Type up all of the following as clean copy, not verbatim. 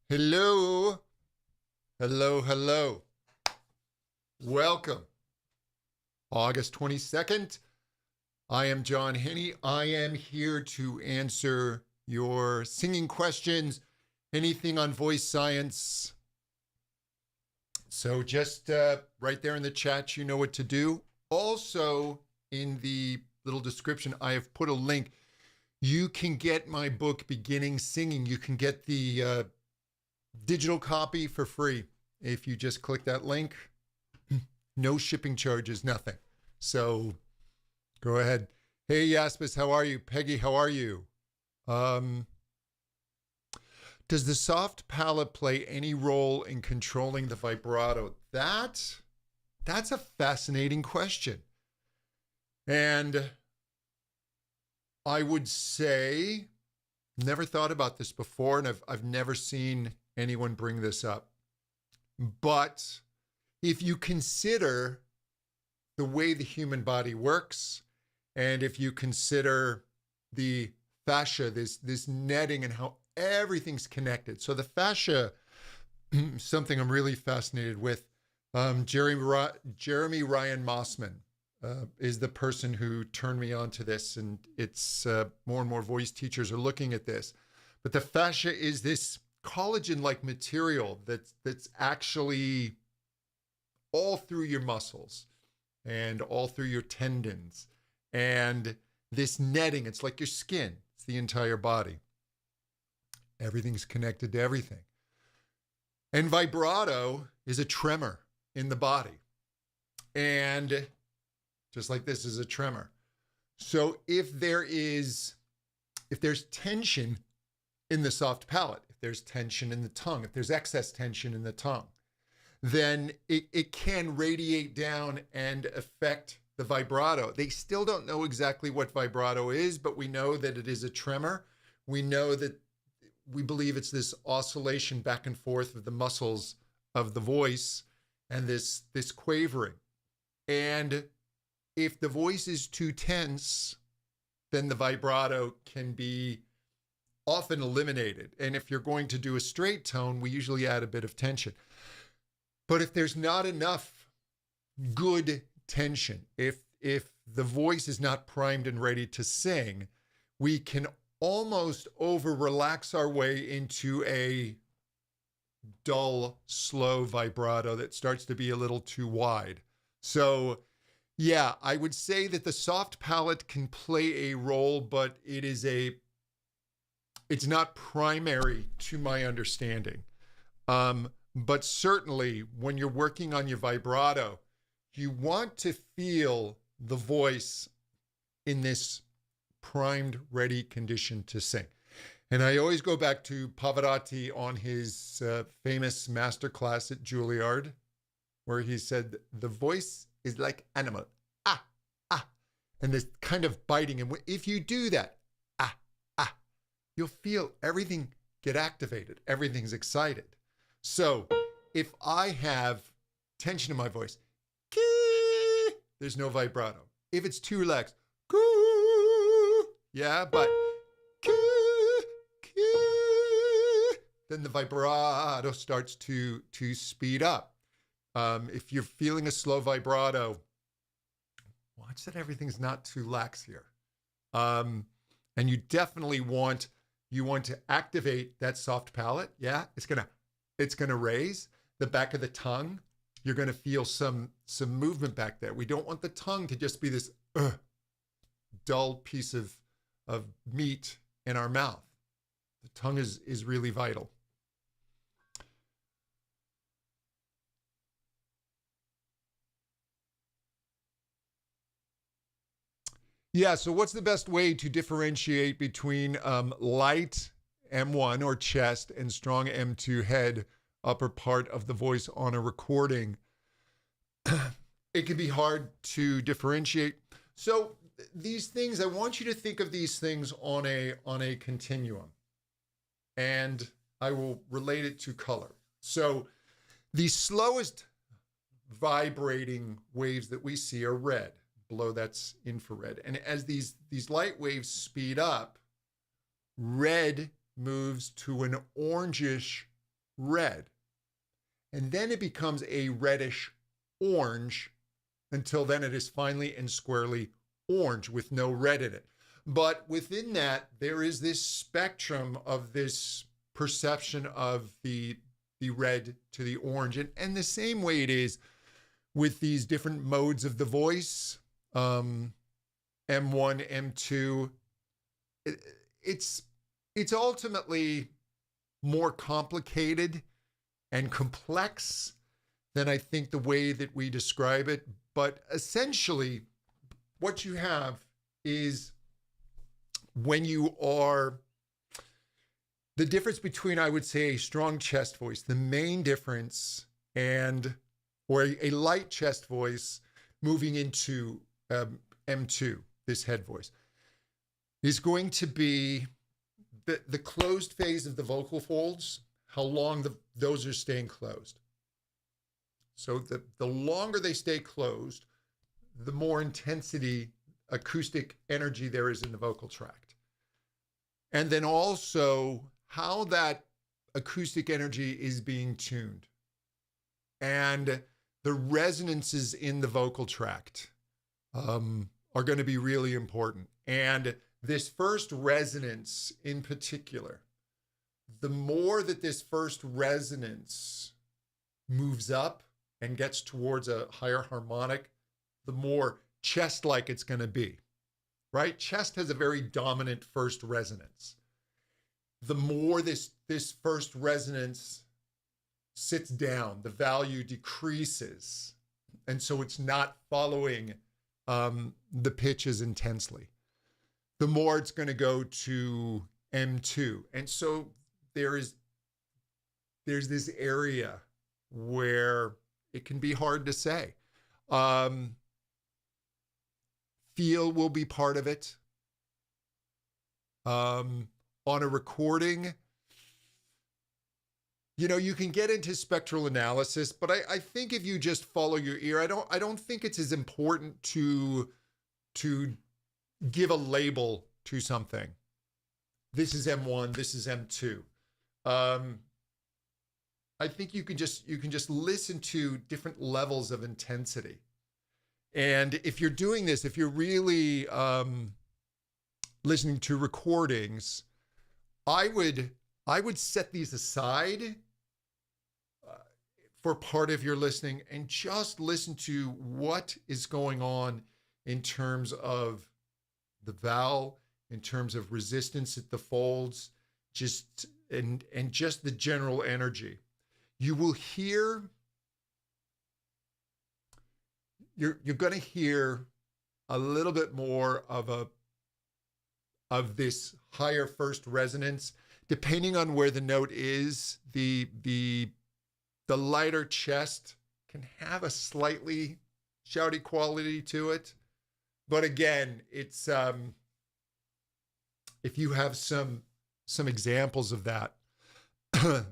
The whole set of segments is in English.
Hello, hello, hello. Welcome. August 22nd. I am John Henny. I am here to answer your singing questions, anything on voice science. So just right there in the chat, you know what to do. Also, in the little description, I have put a link. You can get my book, Beginning Singing. You can get the digital copy for free if you just click that link. No shipping charges, nothing. So go ahead. Hey, Yaspis, how are you? Peggy, how are you? Does the soft palate play any role in controlling the vibrato? That's a fascinating question. And I would say, never thought about this before, and I've never seen anyone bring this up. But if you consider the way the human body works, and if you consider the fascia, this netting and how everything's connected. So the fascia, something I'm really fascinated with. Jeremy Ryan Mossman is the person who turned me on to this, and it's more and more voice teachers are looking at this. But the fascia is this collagen-like material that's actually all through your muscles and all through your tendons. And this netting, it's like your skin. It's the entire body. Everything's connected to everything. And vibrato is a tremor in the body. And just like this is a tremor. So if there's tension in the soft palate, if there's tension in the tongue, if there's excess tension in the tongue, then it can radiate down and affect the vibrato. They still don't know exactly what vibrato is, but we know that it is a tremor. We believe it's this oscillation back and forth of the muscles of the voice and this quavering. And if the voice is too tense, then the vibrato can be often eliminated. And if you're going to do a straight tone, we usually add a bit of tension. But if there's not enough good tension, if the voice is not primed and ready to sing, we can almost over-relax our way into a dull, slow vibrato that starts to be a little too wide. So yeah, I would say that the soft palate can play a role, but it's not primary to my understanding. But certainly when you're working on your vibrato, you want to feel the voice in this primed, ready condition to sing. And I always go back to Pavarotti on his famous masterclass at Juilliard, where he said, the voice is like animal. Ah, ah. And this kind of biting. And if you do that, ah, ah, you'll feel everything get activated. Everything's excited. So if I have tension in my voice, there's no vibrato. If it's too relaxed, yeah, but then the vibrato starts to speed up. If you're feeling a slow vibrato, watch that everything's not too lax here. And you definitely want to activate that soft palate. Yeah, it's gonna raise the back of the tongue. You're gonna feel some movement back there. We don't want the tongue to just be this dull piece of meat in our mouth. The tongue is really vital. Yeah, so what's the best way to differentiate between light M1 or chest and strong M2 head, upper part of the voice on a recording? It can be hard to differentiate. So these things, I want you to think of these things on a continuum. And I will relate it to color. So the slowest vibrating waves that we see are red. Below that's infrared. And as these light waves speed up, red moves to an orangish red. And then it becomes a reddish orange until then it is finally and squarely orange with no red in it. But within that, there is this spectrum of this perception of the red to the orange. And the same way it is with these different modes of the voice, M1, M2. It's ultimately more complicated and complex than I think the way that we describe it. But essentially, what you have is when you are, the difference between, I would say, a strong chest voice, the main difference, or a light chest voice moving into M2, this head voice, is going to be the closed phase of the vocal folds, how long those are staying closed. So the longer they stay closed, the more intensity, acoustic energy there is in the vocal tract. And then also how that acoustic energy is being tuned. And the resonances in the vocal tract are going to be really important. And this first resonance in particular, the more that this first resonance moves up and gets towards a higher harmonic, the more chest-like it's going to be, right? Chest has a very dominant first resonance. The more this first resonance sits down, the value decreases. And so it's not following the pitches intensely. The more it's going to go to M2. And so there's this area where it can be hard to say. Feel will be part of it. On a recording, you can get into spectral analysis, but I think if you just follow your ear, I don't think it's as important to give a label to something. This is M1, this is M2. I think you can just listen to different levels of intensity. And if you're doing this, if you're really listening to recordings, I would set these aside for part of your listening and just listen to what is going on in terms of the vowel, in terms of resistance at the folds, and just the general energy. You will hear, you're going to hear a little bit more of this higher first resonance, depending on where the note is. The lighter chest can have a slightly shouty quality to it, but again, it's if you have some examples of that,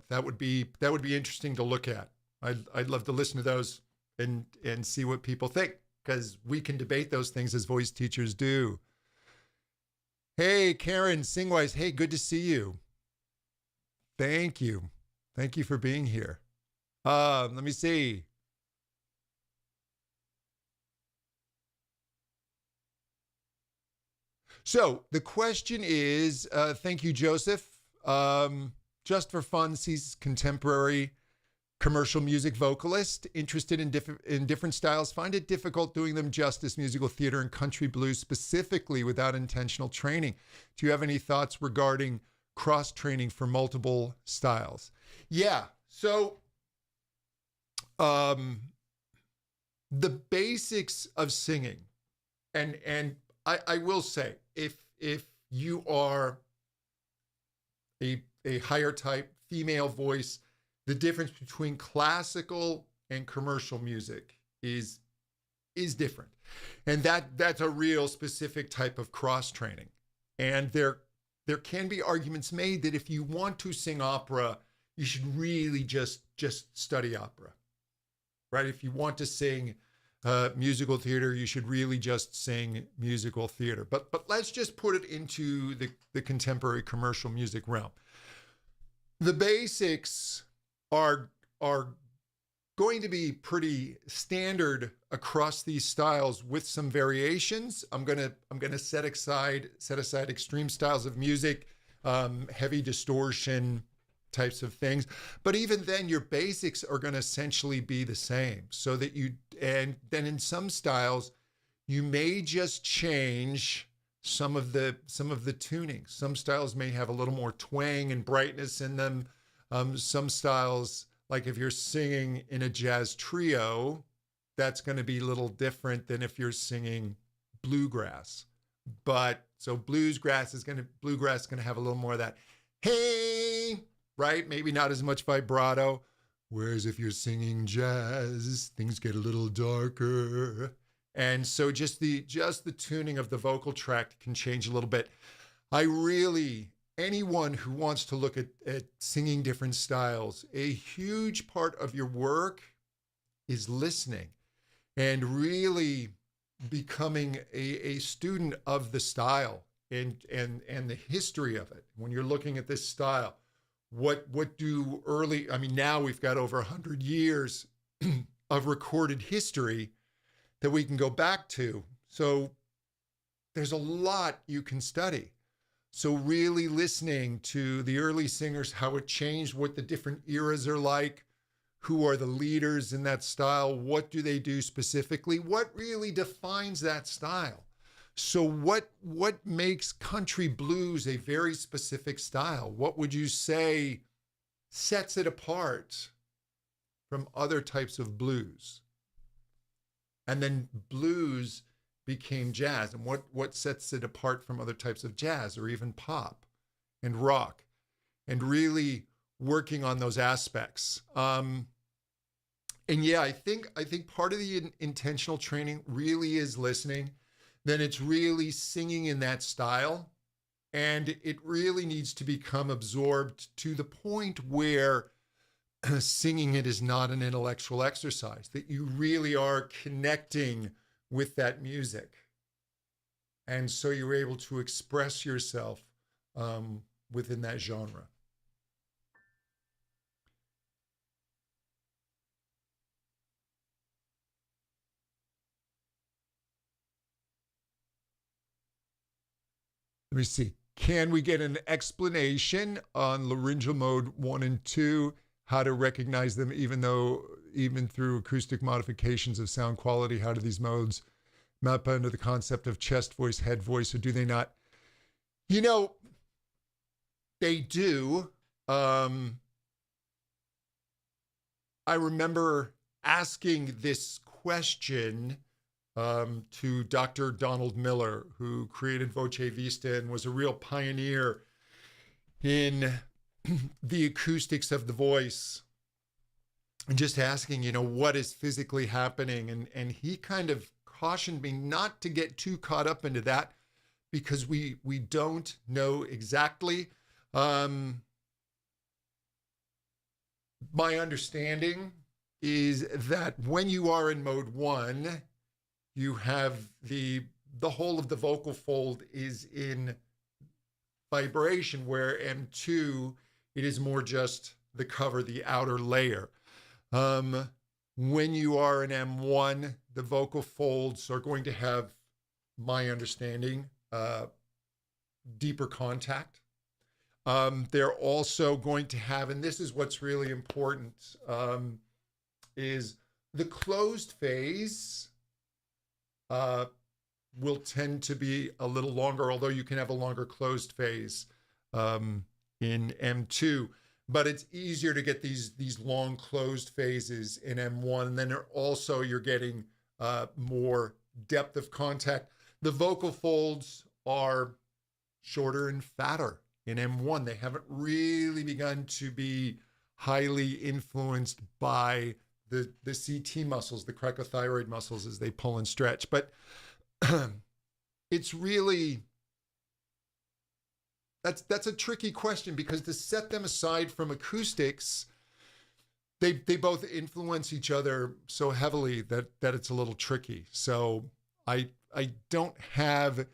that would be interesting to look at. I'd love to listen to those and see what people think, because we can debate those things as voice teachers do. Hey, Karen Singwise. Hey, good to see you. Thank you. Thank you for being here. Let me see. So the question is, thank you, Joseph. Just for fun, sees contemporary commercial music vocalist interested in different styles. Find it difficult doing them justice, musical theater and country blues specifically without intentional training. Do you have any thoughts regarding cross-training for multiple styles? Yeah, so the basics of singing, and I will say, if you are a higher type female voice, the difference between classical and commercial music is different. And that's a real specific type of cross training. And there can be arguments made that if you want to sing opera, you should really just study opera, right? If you want to sing musical theater, you should really just sing musical theater. But let's just put it into the contemporary commercial music realm. The basics are going to be pretty standard across these styles with some variations. I'm gonna set aside extreme styles of music, heavy distortion types of things. But even then, your basics are going to essentially be the same. So that and then in some styles, you may just change some of the tuning. Some styles may have a little more twang and brightness in them. Some styles, like if you're singing in a jazz trio, that's going to be a little different than if you're singing bluegrass. But so bluegrass is going to have a little more of that, hey, right? Maybe not as much vibrato. Whereas if you're singing jazz, things get a little darker. And so just the tuning of the vocal tract can change a little bit. Anyone who wants to look at singing different styles, a huge part of your work is listening and really becoming a student of the style and the history of it. When you're looking at this style, now we've got over 100 years of recorded history that we can go back to. So there's a lot you can study. So really listening to the early singers, how it changed, what the different eras are like, who are the leaders in that style, what do they do specifically, what really defines that style. So what makes country blues a very specific style? What would you say sets it apart from other types of blues? And then blues became jazz, and what sets it apart from other types of jazz or even pop and rock, and really working on those aspects. And yeah, I think part of the intentional training really is listening. Then it's really singing in that style, and it really needs to become absorbed to the point where singing it is not an intellectual exercise, that you really are connecting with that music. And so you're able to express yourself within that genre. Let me see. Can we get an explanation on laryngeal mode 1 and 2, how to recognize them even through acoustic modifications of sound quality? How do these modes map under the concept of chest voice, head voice, or do they not? They do. I remember asking this question to Dr. Donald Miller, who created Voce Vista and was a real pioneer in the acoustics of the voice, and just asking, what is physically happening? And he kind of cautioned me not to get too caught up into that because we don't know exactly. My understanding is that when you are in mode 1, you have the whole of the vocal fold is in vibration, where M2, it is more just the cover, the outer layer. When you are in M1, the vocal folds are going to have, my understanding, deeper contact. They're also going to have, and this is what's really important, is the closed phase will tend to be a little longer, although you can have a longer closed phase in M2. But it's easier to get these long closed phases in M1. And then you're getting more depth of contact. The vocal folds are shorter and fatter in M1. They haven't really begun to be highly influenced by the CT muscles, the cricothyroid muscles, as they pull and stretch. But it's really, that's a tricky question, because to set them aside from acoustics, they both influence each other so heavily that it's a little tricky. So I don't have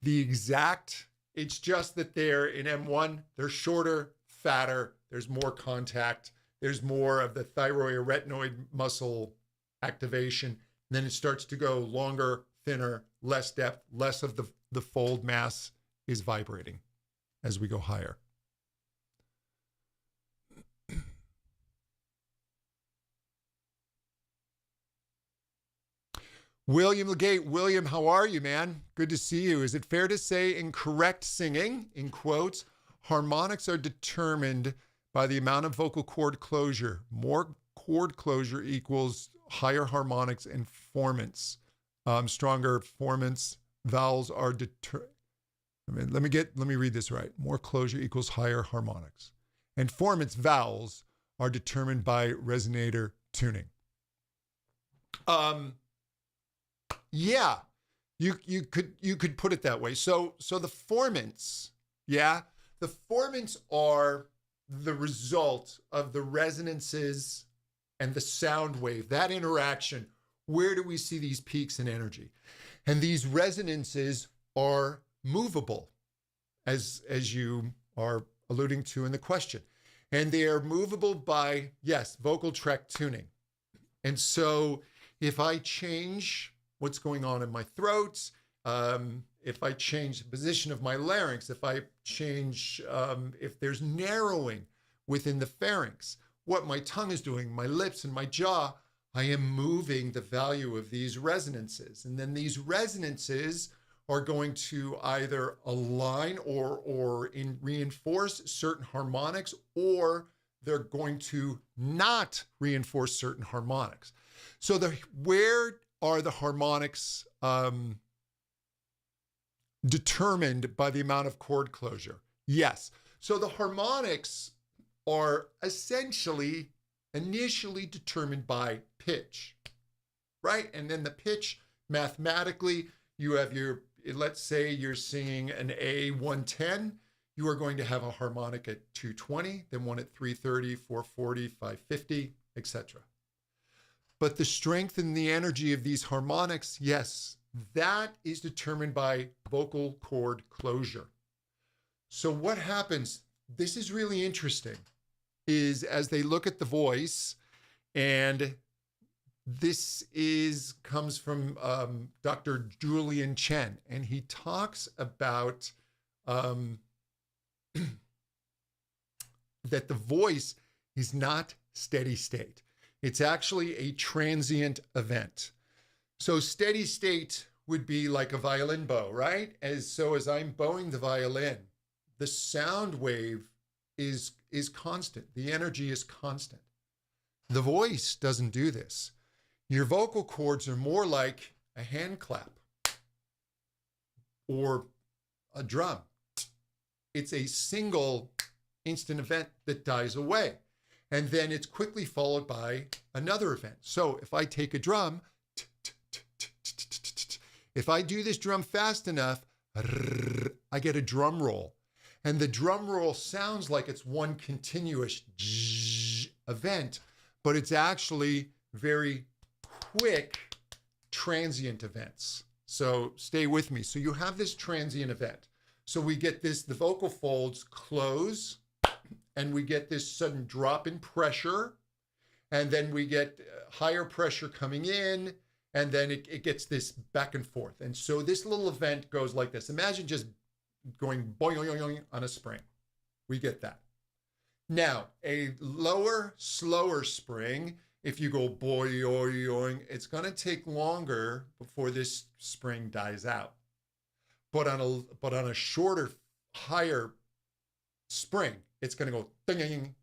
the exact, it's just that they're in M1, they're shorter, fatter, there's more contact, there's more of the thyroid muscle activation. And then it starts to go longer, thinner, less depth, less of the fold mass is vibrating as we go higher. William Legate. William, how are you, man? Good to see you. Is it fair to say in correct singing, in quotes, harmonics are determined by the amount of vocal cord closure? More cord closure equals higher harmonics and formants. Stronger formants. Vowels are let me read this right. More closure equals higher harmonics. And formants, vowels, are determined by resonator tuning. Yeah, you could put it that way. So the formants, the formants are the result of the resonances and the sound wave, that interaction. Where do we see these peaks in energy? And these resonances are movable, as you are alluding to in the question. And they are movable by, yes, vocal tract tuning. And so if I change what's going on in my throat, if I change the position of my larynx, if I change, if there's narrowing within the pharynx, what my tongue is doing, my lips and my jaw, I am moving the value of these resonances. And then these resonances are going to either align or reinforce certain harmonics, or they're going to not reinforce certain harmonics. So where are the harmonics determined by the amount of cord closure? Yes. So the harmonics are essentially initially determined by pitch, right? And then the pitch, mathematically, you have let's say you're singing an A110, you are going to have a harmonic at 220, then one at 330, 440, 550, etc. But the strength and the energy of these harmonics, yes, that is determined by vocal cord closure. So what happens, this is really interesting, is as they look at the voice, and this comes from Dr. Julian Chen, and he talks about that the voice is not steady state. It's actually a transient event. So steady state would be like a violin bow, right? As I'm bowing the violin, the sound wave is constant. The energy is constant. The voice doesn't do this. Your vocal cords are more like a hand clap or a drum. It's a single instant event that dies away. And then it's quickly followed by another event. So if I take a drum, if I do this drum fast enough, I get a drum roll. And the drum roll sounds like it's one continuous event, but it's actually very quick transient events. So stay with me. So you have this transient event. So we get the vocal folds close, and we get this sudden drop in pressure, and then we get higher pressure coming in, and then it gets this back and forth. And so this little event goes like this. Imagine just going boing on a spring. We get that. Now, a lower, slower spring, if you go boing, it's going to take longer before this spring dies out. But on a shorter, higher spring, it's going to go ding,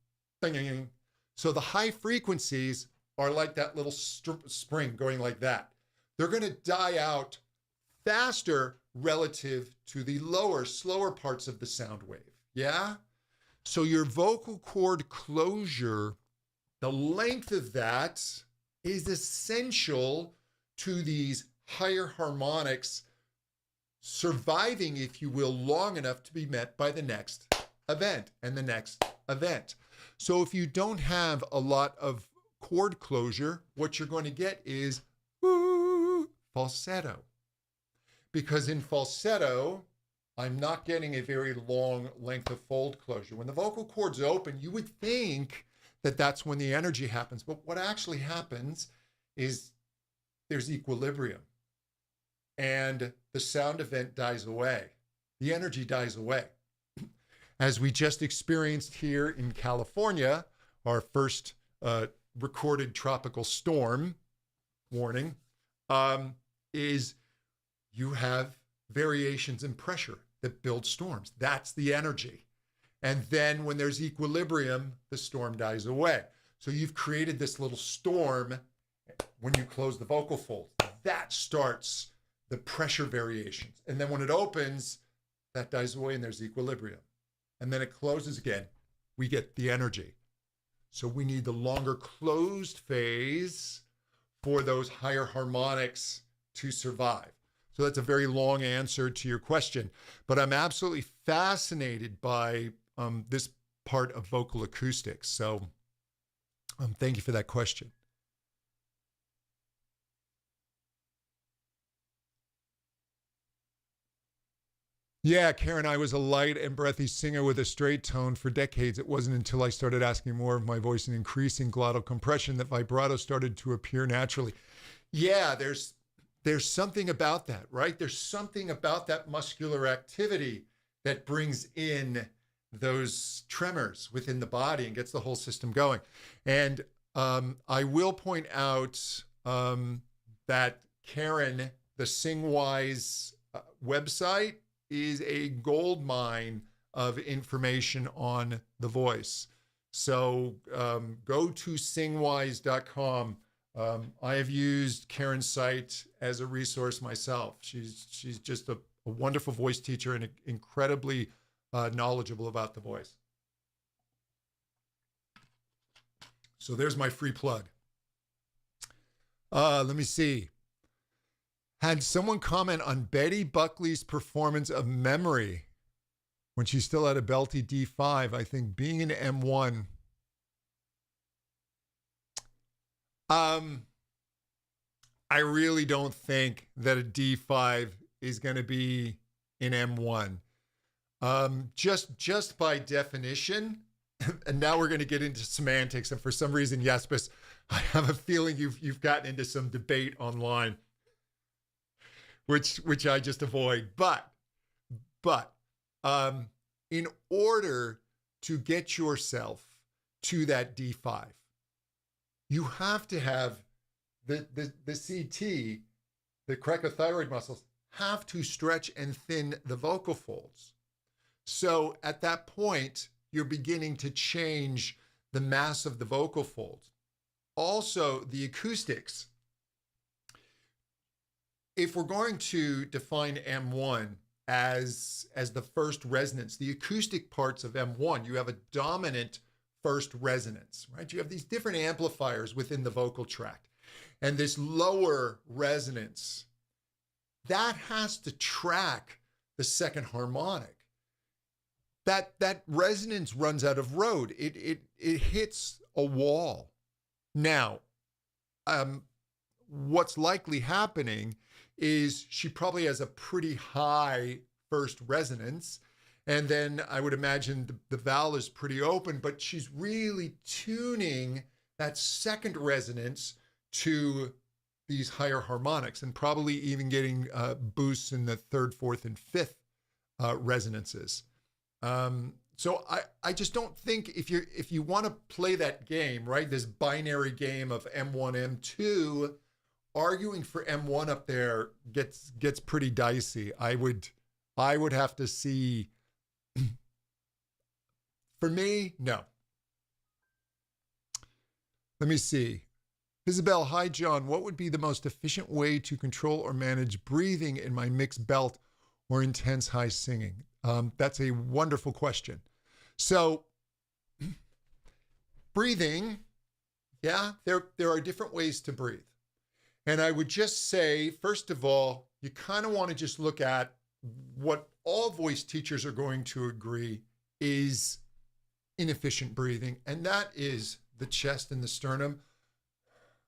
ding. So the high frequencies are like that little spring going like that. They're going to die out faster relative to the lower, slower parts of the sound wave. Yeah? So your vocal cord closure, the length of that is essential to these higher harmonics surviving, if you will, long enough to be met by the next event and the next event. So if you don't have a lot of cord closure, what you're going to get is falsetto. Because in falsetto, I'm not getting a very long length of fold closure. When the vocal cord's open, you would think that's when the energy happens. But what actually happens is there's equilibrium and the sound event dies away. The energy dies away. As we just experienced here in California, our first recorded tropical storm warning, is you have variations in pressure that build storms. That's the energy. And then when there's equilibrium, the storm dies away. So you've created this little storm when you close the vocal fold. That starts the pressure variations. And then when it opens, that dies away and there's equilibrium. And then it closes again. We get the energy. So we need the longer closed phase for those higher harmonics to survive. So that's a very long answer to your question, but I'm absolutely fascinated by this part of vocal acoustics. So thank you for that question. Yeah, Karen, I was a light and breathy singer with a straight tone for decades. It wasn't until I started asking more of my voice and increasing glottal compression that vibrato started to appear naturally. Yeah, there's something about that, right? There's something about that muscular activity that brings in those tremors within the body and gets the whole system going. And I will point out that Karen, the SingWise website, is a gold mine of information on the voice. So go to singwise.com. I have used Karen's site as a resource myself. She's just a wonderful voice teacher and incredibly knowledgeable about the voice. So there's my free plug. Let me see. Had someone comment on Betty Buckley's performance of Memory when she still had a belty D5. I think being an M1. I really don't think that a D5 is going to be an M1. Just by definition, and now we're going to get into semantics. And for some reason, Jaspis, I have a feeling you've gotten into some debate online, which I just avoid. But in order to get yourself to that D5, you have to have the CT, the cricothyroid muscles, have to stretch and thin the vocal folds. So at that point, you're beginning to change the mass of the vocal folds. Also, the acoustics. If we're going to define M1 as the first resonance, the acoustic parts of M1, you have a dominant first resonance, right? You have these different amplifiers within the vocal tract. And this lower resonance, that has to track the second harmonic. That resonance runs out of road. It hits a wall. Now, what's likely happening is she probably has a pretty high first resonance. And then I would imagine the vowel is pretty open, but she's really tuning that second resonance to these higher harmonics and probably even getting boosts in the third, fourth, and fifth resonances. So I just don't think if you want to play that game, right, this binary game of M1, M2, arguing for M1 up there gets pretty dicey. I would have to see. For me, no. Let me see. Isabel, hi, John. What would be the most efficient way to control or manage breathing in my mixed belt or intense high singing? That's a wonderful question. So, breathing, yeah, there are different ways to breathe. And I would just say, first of all, you kind of want to just look at what all voice teachers are going to agree is inefficient breathing, and that is the chest and the sternum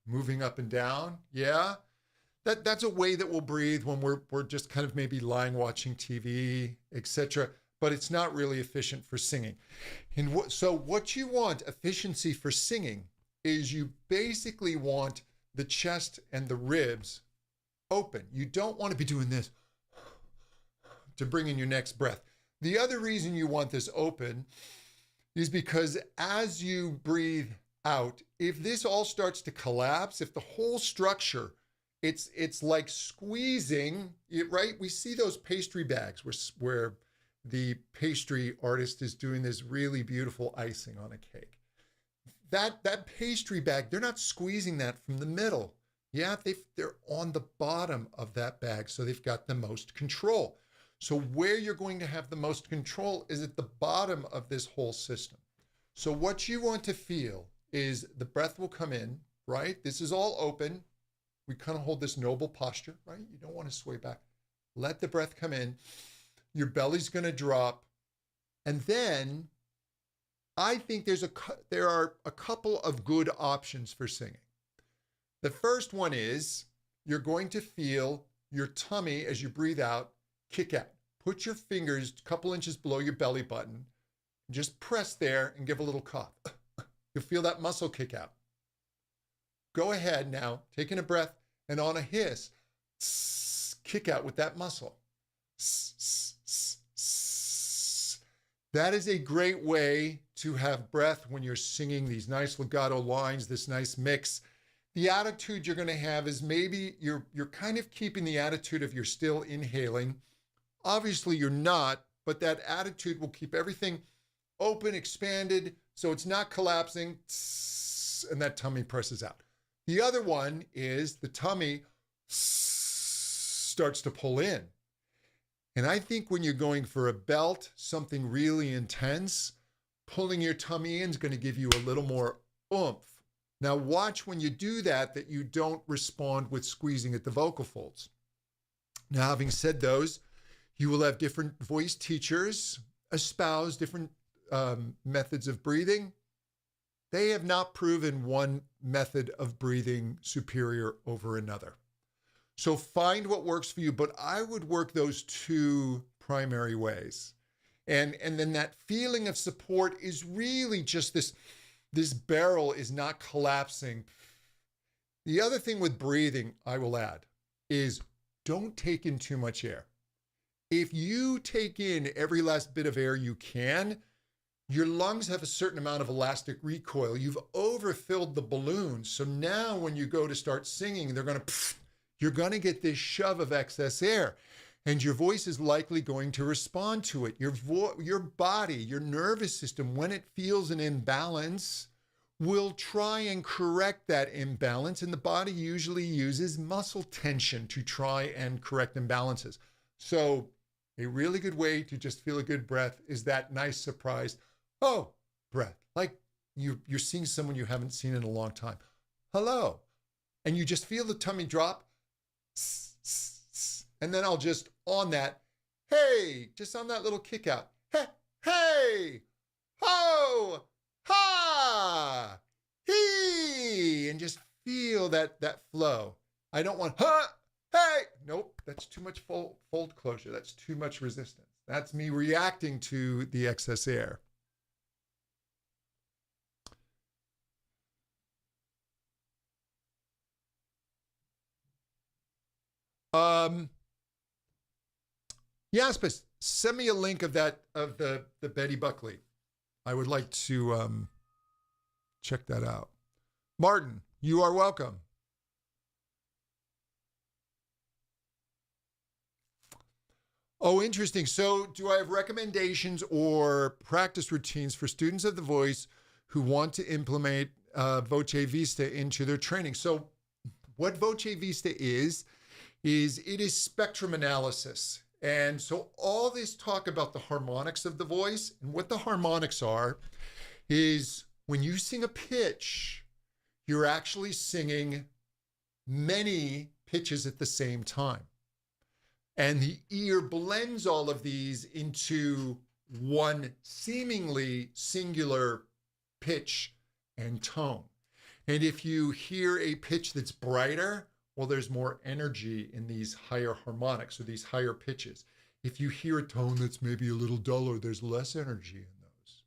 moving up and down. Yeah, that's a way that we'll breathe when we're just kind of maybe lying watching TV, etc. but it's not really efficient for singing. And what you want efficiency for singing is you basically want the chest and the ribs open. You don't want to be doing this to bring in your next breath. The other reason you want this open is because as you breathe out, if this all starts to collapse, if the whole structure, it's like squeezing it, right? We see those pastry bags where the pastry artist is doing this really beautiful icing on a cake. That pastry bag, they're not squeezing that from the middle. Yeah, they're on the bottom of that bag, so they've got the most control. So where you're going to have the most control is at the bottom of this whole system. So what you want to feel is the breath will come in, right? This is all open. We kind of hold this noble posture, right? You don't want to sway back. Let the breath come in. Your belly's going to drop. And then I think there are a couple of good options for singing. The first one is you're going to feel your tummy as you breathe out kick out. Put your fingers a couple inches below your belly button. Just press there and give a little cough. You'll feel that muscle kick out. Go ahead now, taking a breath, and on a hiss, kick out with that muscle. That is a great way to have breath when you're singing these nice legato lines, this nice mix. The attitude you're going to have is maybe you're kind of keeping the attitude of you're still inhaling. Obviously you're not, but that attitude will keep everything open, expanded, so it's not collapsing, and that tummy presses out. The other one is the tummy starts to pull in. And I think when you're going for a belt, something really intense, pulling your tummy in is going to give you a little more oomph. Now watch when you do that you don't respond with squeezing at the vocal folds. Now, having said those, you will have different voice teachers espouse different methods of breathing. They have not proven one method of breathing superior over another. So find what works for you, but I would work those two primary ways. And then that feeling of support is really just this barrel is not collapsing. The other thing with breathing, I will add, is don't take in too much air. If you take in every last bit of air you can, your lungs have a certain amount of elastic recoil. You've overfilled the balloon. So now when you go to start singing, you're going to get this shove of excess air. And your voice is likely going to respond to it. Your body, your nervous system, when it feels an imbalance, will try and correct that imbalance. And the body usually uses muscle tension to try and correct imbalances. So a really good way to just feel a good breath is that nice surprise, oh, breath. Like you're seeing someone you haven't seen in a long time. Hello. And you just feel the tummy drop. And then I'll just on that, hey, just on that little kick out. Hey, hey, ho, ha, he, and just feel that flow. I don't want, ha, hey, nope, that's too much fold closure. That's too much resistance. That's me reacting to the excess air. Yaspis, send me a link of the Betty Buckley. I would like to check that out. Martin, you are welcome. Oh, interesting. So do I have recommendations or practice routines for students of the voice who want to implement Voce Vista into their training? So what Voce Vista is it is spectrum analysis. And so all this talk about the harmonics of the voice, and what the harmonics are is when you sing a pitch, you're actually singing many pitches at the same time. And the ear blends all of these into one seemingly singular pitch and tone. And if you hear a pitch that's brighter, well, there's more energy in these higher harmonics or these higher pitches. If you hear a tone that's maybe a little duller, there's less energy in those.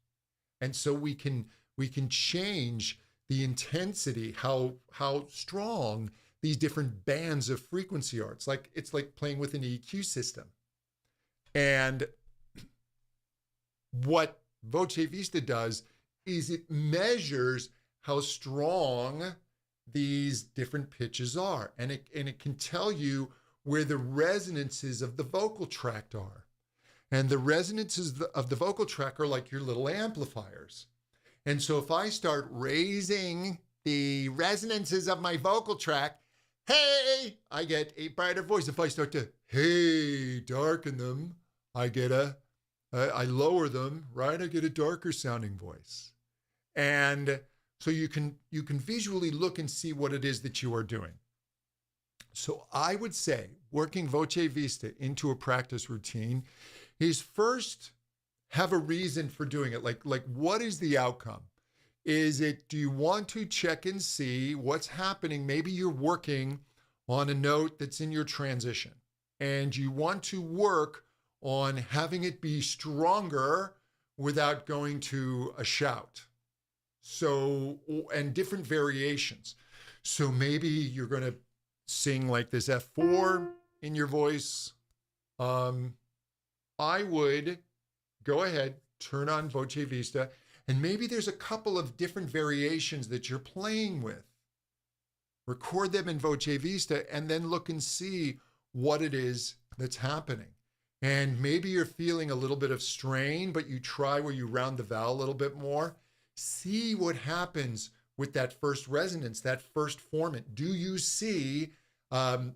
And so we can change the intensity, how strong these different bands of frequency are. It's like playing with an EQ system. And what Voce Vista does is it measures how strong these different pitches are. And it can tell you where the resonances of the vocal tract are. And the resonances of the vocal tract are like your little amplifiers. And so if I start raising the resonances of my vocal tract, hey, I get a brighter voice. If I start to, hey, darken them, I lower them, right? I get a darker sounding voice. And so you can visually look and see what it is that you are doing. So I would say working Voce Vista into a practice routine is first have a reason for doing it. Like what is the outcome? Do you want to check and see what's happening? Maybe you're working on a note that's in your transition and you want to work on having it be stronger without going to a shout. So, and different variations. So maybe you're going to sing like this F4 in your voice. I would go ahead, turn on Voce Vista, and maybe there's a couple of different variations that you're playing with. Record them in Voce Vista and then look and see what it is that's happening. And maybe you're feeling a little bit of strain, but you try where you round the vowel a little bit more. See what happens with that first resonance, that first formant. Do you see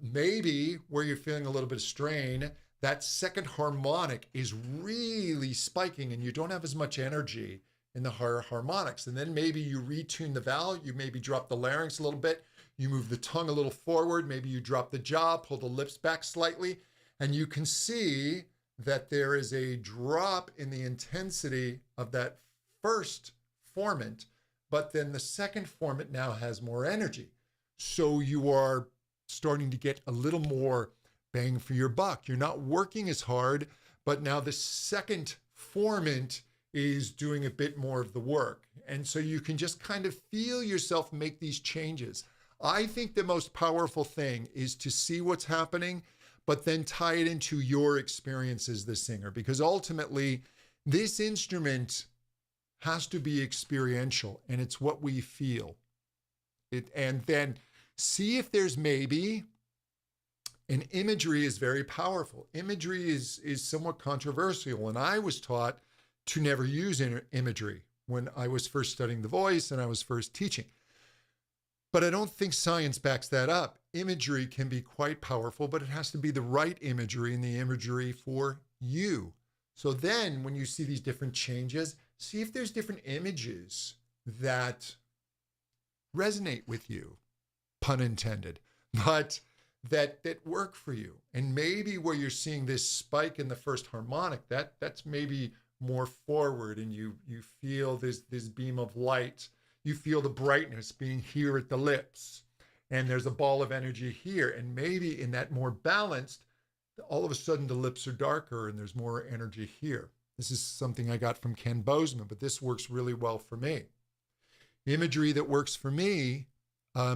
maybe where you're feeling a little bit of strain, that second harmonic is really spiking and you don't have as much energy in the higher harmonics. And then maybe you retune the vowel, you maybe drop the larynx a little bit, you move the tongue a little forward, maybe you drop the jaw, pull the lips back slightly, and you can see that there is a drop in the intensity of that first formant, but then the second formant now has more energy. So you are starting to get a little more bang for your buck. You're not working as hard, but now the second formant is doing a bit more of the work. And so you can just kind of feel yourself make these changes. I think the most powerful thing is to see what's happening, but then tie it into your experience as the singer, because ultimately this instrument has to be experiential and it's what we feel. And then see if there's maybe, and imagery is very powerful. Imagery is somewhat controversial, and I was taught to never use imagery when I was first studying the voice and I was first teaching. But I don't think science backs that up. Imagery can be quite powerful, but it has to be the right imagery and the imagery for you. So then when you see these different changes, see if there's different images that resonate with you, pun intended, but that work for you. And maybe where you're seeing this spike in the first harmonic, that's maybe more forward, and you feel this beam of light. You feel the brightness being here at the lips, and there's a ball of energy here. And maybe in that more balanced, all of a sudden the lips are darker and there's more energy here. This is something I got from Ken Bozeman, but this works really well for me. Imagery that works for me,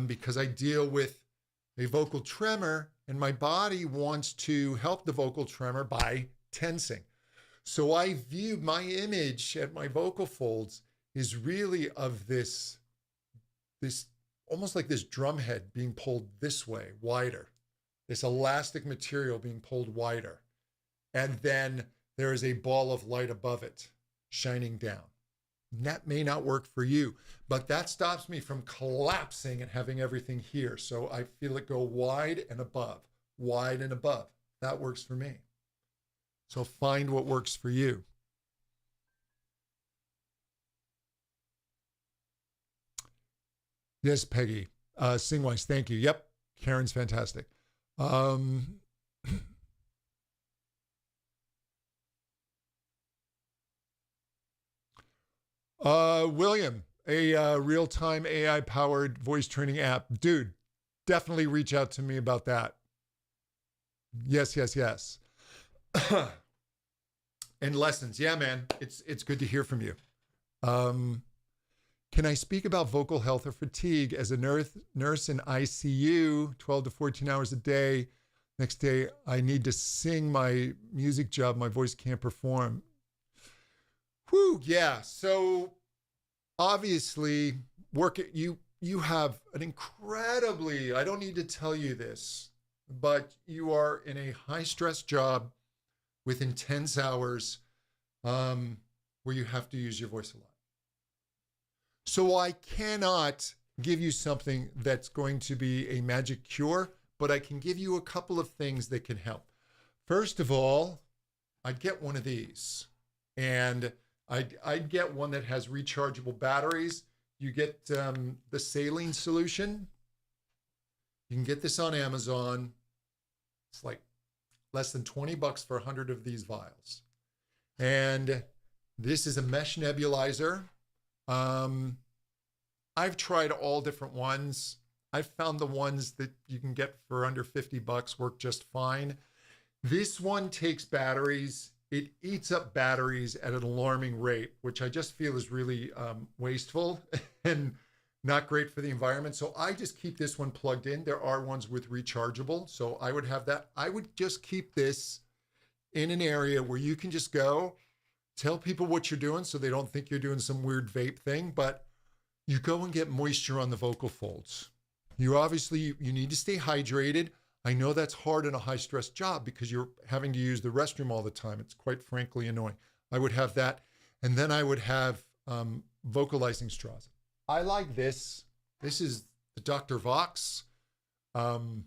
because I deal with a vocal tremor and my body wants to help the vocal tremor by tensing. So I view my image at my vocal folds is really of this almost like this drum head being pulled this way, wider, this elastic material being pulled wider. And then there is a ball of light above it shining down. And that may not work for you, but that stops me from collapsing and having everything here. So I feel it go wide and above, wide and above. That works for me. So find what works for you. Yes, Peggy. Singwise, thank you. Yep, Karen's fantastic. William, a real-time AI-powered voice training app. Dude, definitely reach out to me about that. Yes, yes, yes. And lessons. Yeah, man. It's good to hear from you. Can I speak about vocal health or fatigue? As a nurse in ICU, 12 to 14 hours a day. Next day, I need to sing my music job. My voice can't perform. Whew, yeah. So obviously, you have an incredibly, I don't need to tell you this, but you are in a high stress job with intense hours where you have to use your voice a lot. So I cannot give you something that's going to be a magic cure, but I can give you a couple of things that can help. First of all, I'd get one of these, and I'd get one that has rechargeable batteries. You get the saline solution. You can get this on Amazon. It's like less than $20 for 100 of these vials. And this is a mesh nebulizer. I've tried all different ones. I've found the ones that you can get for under $50 work just fine. This one takes batteries. It eats up batteries at an alarming rate, which I just feel is really wasteful and not great for the environment. So I just keep this one plugged in. There are ones with rechargeable. So I would have that. I would just keep this in an area where you can just go, tell people what you're doing so they don't think you're doing some weird vape thing, but you go and get moisture on the vocal folds. You need to stay hydrated. I know that's hard in a high stress job because you're having to use the restroom all the time. It's quite frankly annoying. I would have that. And then I would have vocalizing straws. I like this. This is the Dr. Vox. I'm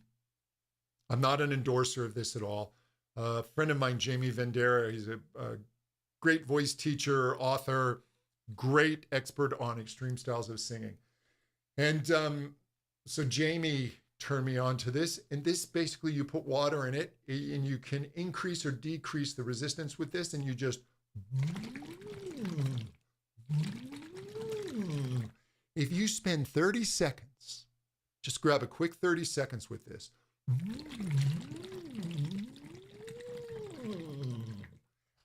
not an endorser of this at all. A friend of mine, Jamie Vendera, he's a great voice teacher, author, great expert on extreme styles of singing. And so Jamie turned me on to this. And this basically, you put water in it and you can increase or decrease the resistance with this. And you just, if you spend 30 seconds, just grab a quick 30 seconds with this.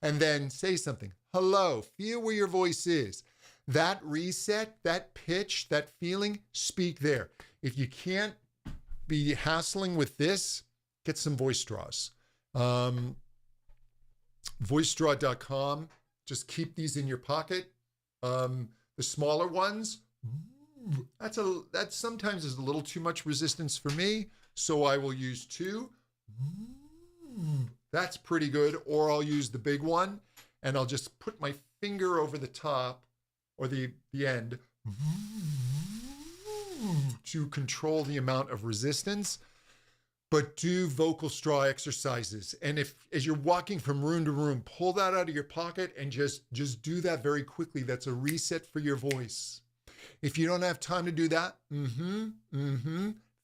And then say something. Hello, feel where your voice is. That reset, that pitch, that feeling, speak there. If you can't be hassling with this, get some voice straws. Voicestraw.com. Just keep these in your pocket. The smaller ones, that sometimes is a little too much resistance for me. So I will use 2. That's pretty good. Or I'll use the big one and I'll just put my finger over the top or the end to control the amount of resistance. But do vocal straw exercises. And if, as you're walking from room to room, pull that out of your pocket and just do that very quickly. That's a reset for your voice. If you don't have time to do that,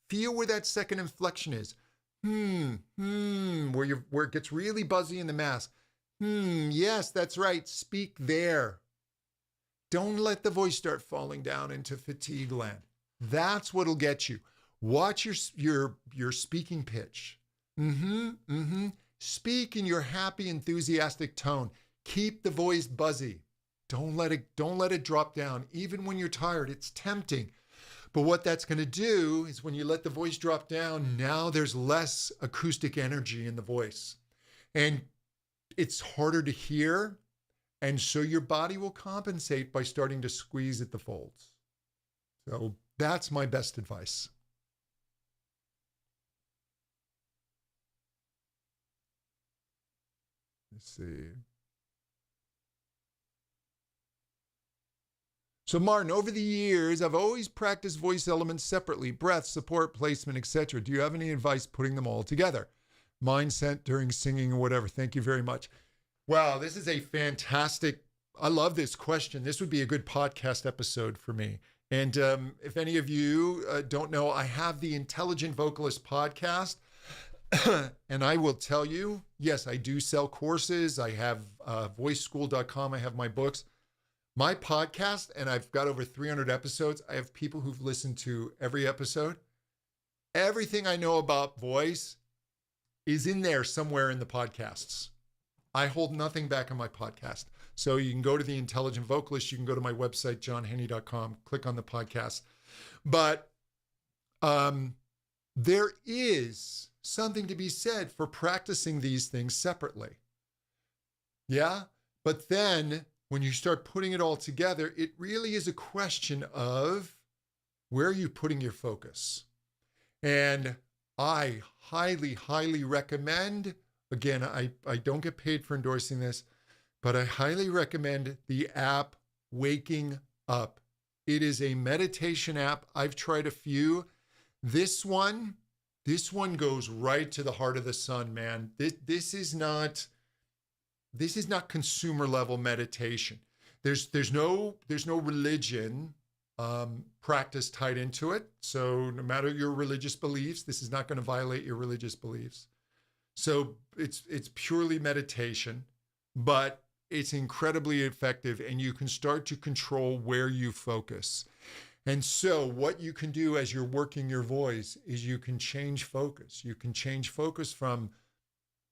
feel where that second inflection is. Where it gets really buzzy in the mask. Yes, that's right. Speak there. Don't let the voice start falling down into fatigue land. That's what'll get you. Watch your speaking pitch. Speak in your happy, enthusiastic tone. Keep the voice buzzy. Don't let it drop down. Even when you're tired, it's tempting. But what that's going to do is when you let the voice drop down, now there's less acoustic energy in the voice. And it's harder to hear. And so your body will compensate by starting to squeeze at the folds. So that's my best advice. Let's see. So Martin, over the years, I've always practiced voice elements separately, breath, support, placement, etc. Do you have any advice putting them all together? Mindset during singing or whatever. Thank you very much. Wow, this is a fantastic, I love this question. This would be a good podcast episode for me. And if any of you don't know, I have the Intelligent Vocalist podcast. And I will tell you, yes, I do sell courses. I have voiceschool.com. I have my books. My podcast, and I've got over 300 episodes. I have people who've listened to every episode. Everything I know about voice is in there somewhere in the podcasts. I hold nothing back on my podcast. So you can go to The Intelligent Vocalist. You can go to my website, johnhenny.com, click on the podcast. But there is something to be said for practicing these things separately. Yeah? But then when you start putting it all together, it really is a question of where are you putting your focus? And I highly, highly recommend, again, I don't get paid for endorsing this, but I highly recommend the app Waking Up. It is a meditation app. I've tried a few. This one goes right to the heart of the sun, man. This is not consumer level meditation. There's no religion practice tied into it. So no matter your religious beliefs, this is not going to violate your religious beliefs. So it's purely meditation, but it's incredibly effective, and you can start to control where you focus. And so what you can do as you're working your voice is you can change focus. You can change focus from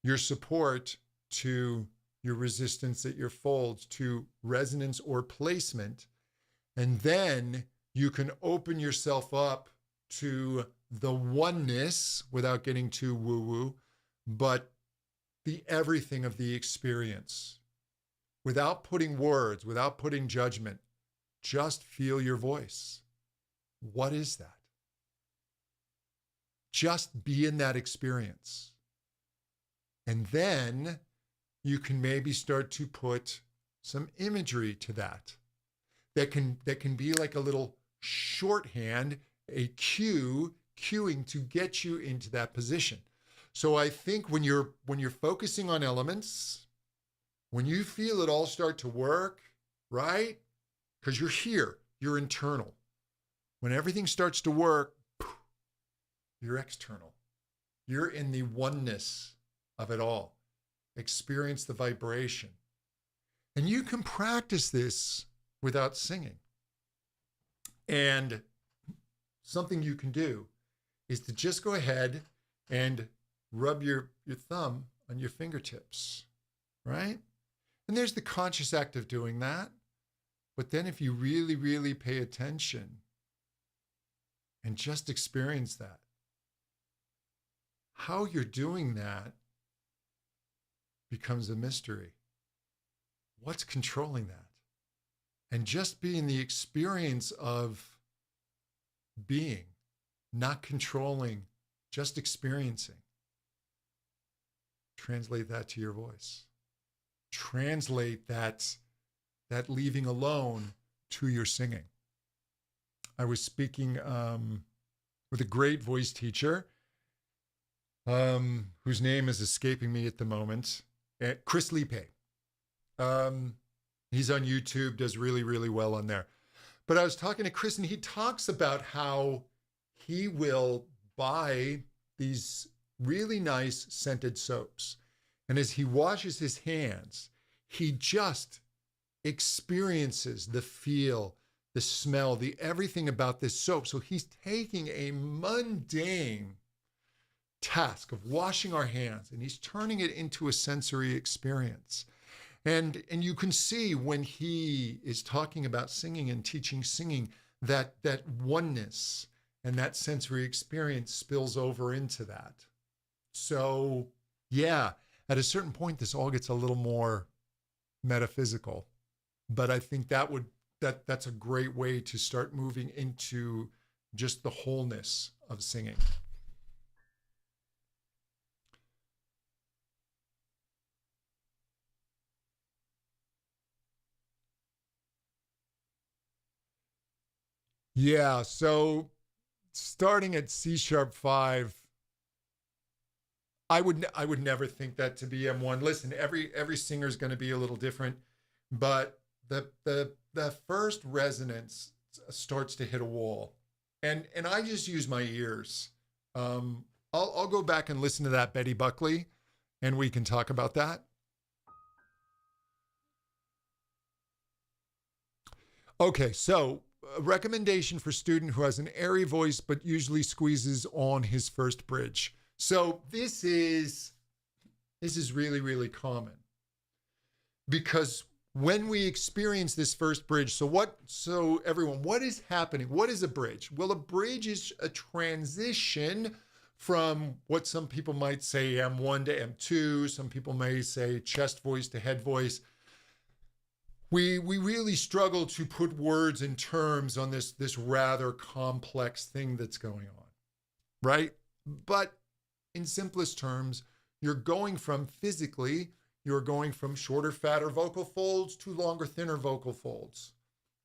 your support to your resistance at your folds to resonance or placement. And then you can open yourself up to the oneness without getting too woo-woo, but the everything of the experience. Without putting words, without putting judgment, just feel your voice. What is that? Just be in that experience. And then you can maybe start to put some imagery to that. That can be like a little shorthand, a cueing to get you into that position. So I think when you're focusing on elements, when you feel it all start to work, right? Because you're here, you're internal. When everything starts to work, you're external. You're in the oneness of it all. Experience the vibration. And you can practice this without singing. And something you can do is to just go ahead and rub your thumb on your fingertips, right? And there's the conscious act of doing that. But then if you really, really pay attention and just experience that, how you're doing that becomes a mystery. What's controlling that? And just be in the experience of being, not controlling, just experiencing. Translate that to your voice. Translate that leaving alone to your singing. I was speaking with a great voice teacher whose name is escaping me at the moment, Chris Lipe. He's on YouTube, does really, really well on there. But I was talking to Chris, and he talks about how he will buy these really nice scented soaps. And as he washes his hands, he just experiences the feel, the smell, the everything about this soap. So he's taking a mundane task of washing our hands, and he's turning it into a sensory experience. And you can see when he is talking about singing and teaching singing, that oneness and that sensory experience spills over into that. So yeah, at a certain point, this all gets a little more metaphysical, but I think that's a great way to start moving into just the wholeness of singing. Yeah, so starting at C#5, I would never think that to be M1. Listen, every singer is going to be a little different, but the first resonance starts to hit a wall, and I just use my ears. I'll go back and listen to that Betty Buckley, and we can talk about that. Okay, so a recommendation for student who has an airy voice but usually squeezes on his first bridge. So this is really, really common. Because when we experience this first bridge, so everyone, what is happening? What is a bridge? Well, a bridge is a transition from what some people might say M1 to M2. Some people may say chest voice to head voice. We really struggle to put words and terms on this rather complex thing that's going on, right? But in simplest terms, you're going from shorter, fatter vocal folds to longer, thinner vocal folds.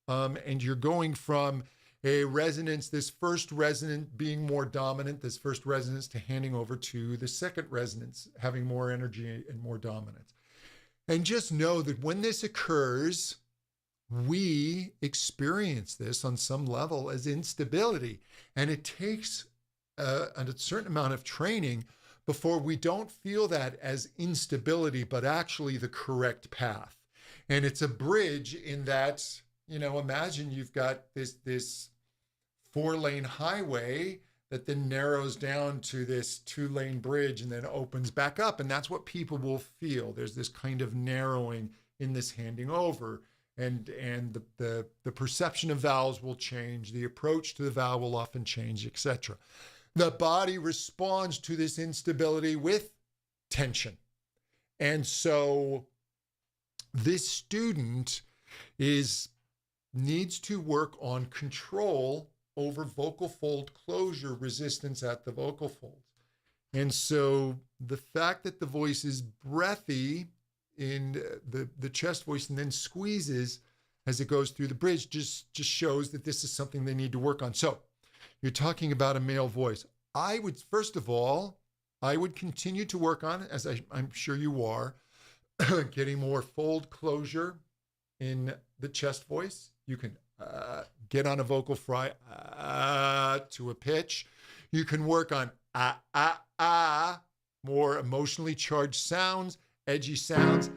And you're going from a resonance, this first resonant being more dominant, this first resonance, to handing over to the second resonance, having more energy and more dominance. And just know that when this occurs, we experience this on some level as instability. And it takes a certain amount of training before we don't feel that as instability, but actually the correct path. And it's a bridge in that, imagine you've got this 4-lane highway that then narrows down to this 2-lane bridge and then opens back up. And that's what people will feel. There's this kind of narrowing in this handing over. And the perception of vowels will change. The approach to the vowel will often change, etc. The body responds to this instability with tension. And so this student needs to work on control over vocal fold closure resistance at the vocal folds. And so the fact that the voice is breathy in the chest voice and then squeezes as it goes through the bridge just shows that this is something they need to work on. So you're talking about a male voice. First of all, I would continue to work on, as I'm sure you are, getting more fold closure in the chest voice. You can get on a vocal fry to a pitch. You can work on more emotionally charged sounds, edgy sounds.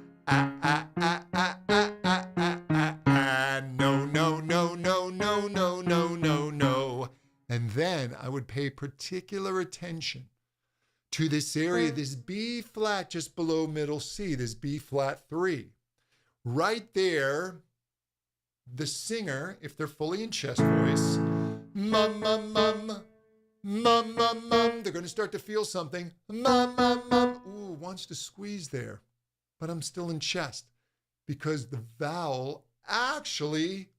No, no, no, no, no, no, no, no, no. And then I would pay particular attention to this area, this B flat just below middle C, this B flat 3. Right there, the singer, if they're fully in chest voice, mum, mum, mum, mum, mum, mum, they're going to start to feel something. Mum, mum, mum. Ooh, wants to squeeze there, but I'm still in chest because the vowel actually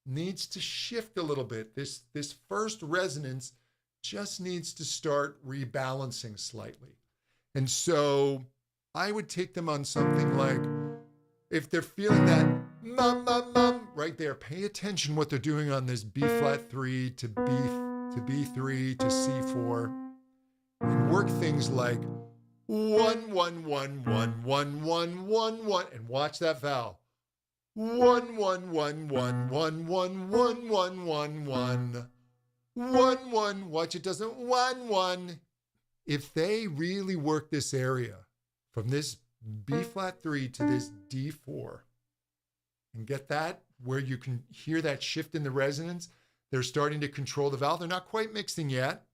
needs to shift a little bit. This first resonance just needs to start rebalancing slightly. And so I would take them on something like, if they're feeling that mum, mum, mum, right there, pay attention what they're doing on this B flat 3 to B3 to C4, and work things like 1, 1, 1, 1, 1, 1, 1, 1, and watch that vowel. 1, 1, 1, 1, 1, 1, 1, 1, 1, 1, 1, 1, watch it doesn't 1, 1. If they really work this area from this B flat 3 to this D4 and get that where you can hear that shift in the resonance, they're starting to control the vowel. They're not quite mixing yet,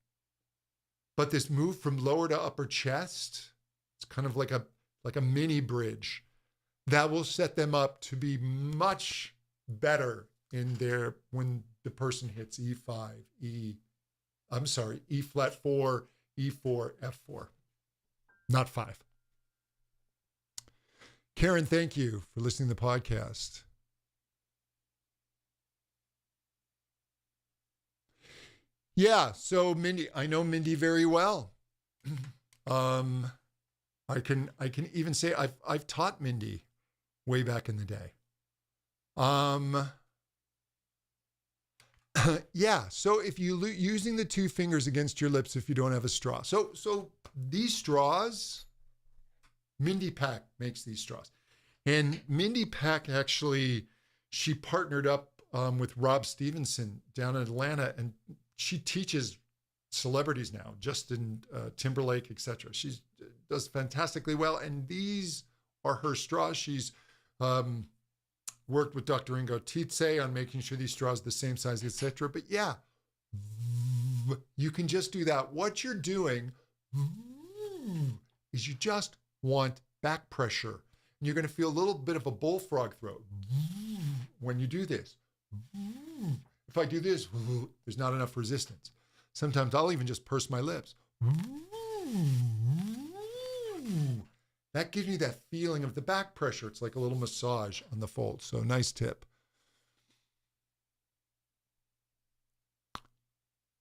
but this move from lower to upper chest, it's kind of like a mini bridge that will set them up to be much better when the person hits E5, E flat 4, E4, F4, not 5. Karen, thank you for listening to the podcast. Yeah, so Mindy, I know Mindy very well. I can even say I've taught Mindy way back in the day. Yeah, so if you using the 2 fingers against your lips if you don't have a straw. So these straws, Mindy Pack makes these straws. And Mindy Pack actually, she partnered up with Rob Stevenson down in Atlanta, and she teaches celebrities now, Justin Timberlake, etc. She does fantastically well, and these are her straws. She's worked with Dr. Ingo Tietze on making sure these straws are the same size, etc. But yeah, you can just do that. What you're doing is you just want back pressure. And you're going to feel a little bit of a bullfrog throat when you do this. If I do this, there's not enough resistance. Sometimes I'll even just purse my lips. That gives me that feeling of the back pressure. It's like a little massage on the folds. So nice tip.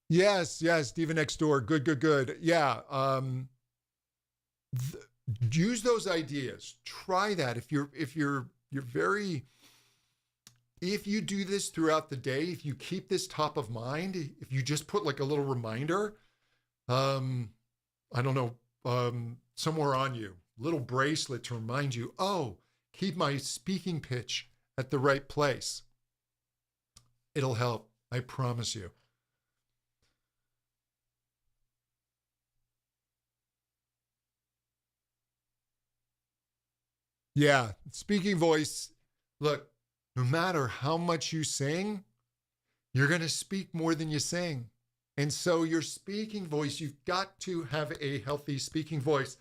Yes, Steven next door. Good. Yeah. Use those ideas. Try that. If you do this throughout the day, if you keep this top of mind, if you just put like a little reminder, I don't know, somewhere on you, little bracelet to remind you, keep my speaking pitch at the right place. It'll help. I promise you. Yeah, speaking voice. Look, no matter how much you sing, you're going to speak more than you sing. And so your speaking voice, you've got to have a healthy speaking voice.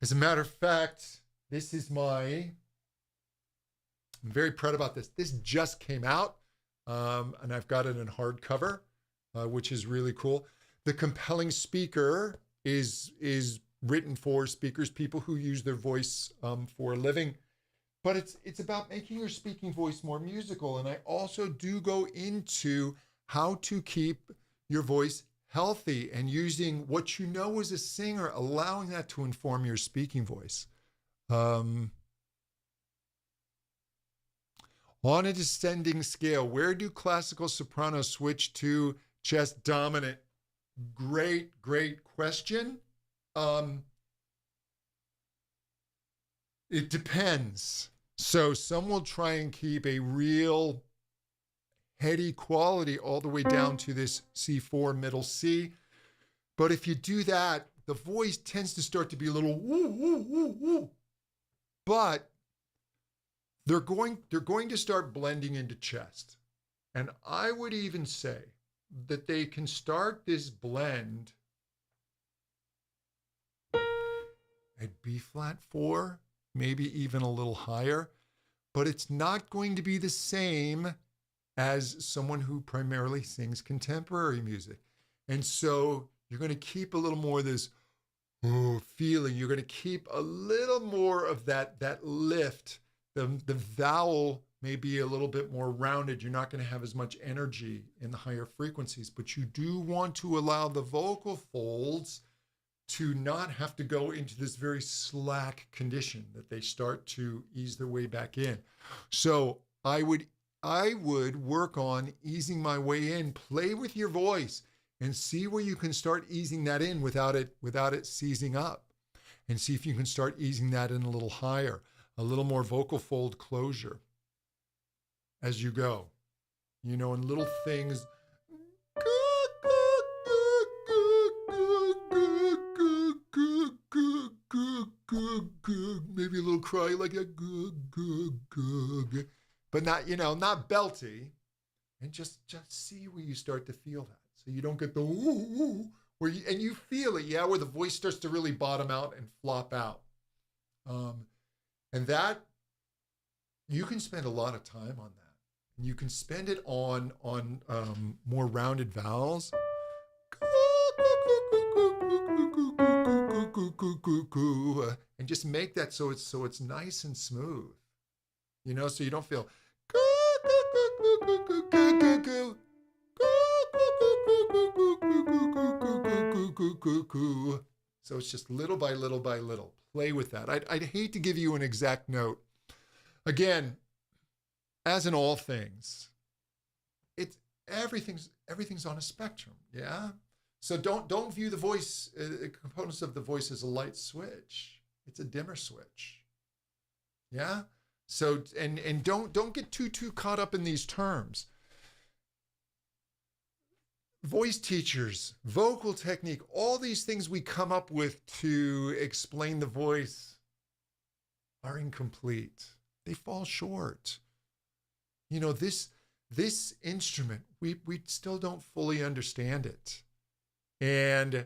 As a matter of fact, I'm very proud about this. This just came out, and I've got it in hardcover, which is really cool. The Compelling Speaker is written for speakers, people who use their voice for a living. But it's about making your speaking voice more musical. And I also do go into how to keep your voice healthy and using what you know as a singer, allowing that to inform your speaking voice. On a descending scale, where do classical sopranos switch to chest dominant? Great question. It depends. So some will try and keep a real heady quality all the way down to this C4 middle C. But if you do that, the voice tends to start to be a little woo, woo, woo, woo. But they're going to start blending into chest. And I would even say that they can start this blend at B flat 4, maybe even a little higher, but it's not going to be the same as someone who primarily sings contemporary music. And so you're going to keep a little more of this feeling. You're going to keep a little more of that lift. The vowel may be a little bit more rounded. You're not going to have as much energy in the higher frequencies, but you do want to allow the vocal folds to not have to go into this very slack condition, that they start to ease their way back in. So I would work on easing my way in. Play with your voice and see where you can start easing that in without it seizing up, and see if you can start easing that in a little higher, a little more vocal fold closure as you go. And little things. Maybe a little cry like that, but not belty, and just see where you start to feel that, so you don't get the where you feel it, where the voice starts to really bottom out and flop out, and that you can spend a lot of time on that, and you can spend it on more rounded vowels. And just make that so it's nice and smooth, so you don't feel so it's just little by little by little. Play with that. I'd hate to give you an exact note. Again, as in all things, everything's on a spectrum. Yeah. So don't view the voice, components of the voice, as a light switch. It's a dimmer switch. Yeah. So and don't get too caught up in these terms. Voice teachers, vocal technique, all these things we come up with to explain the voice are incomplete. They fall short. This instrument, we still don't fully understand it. And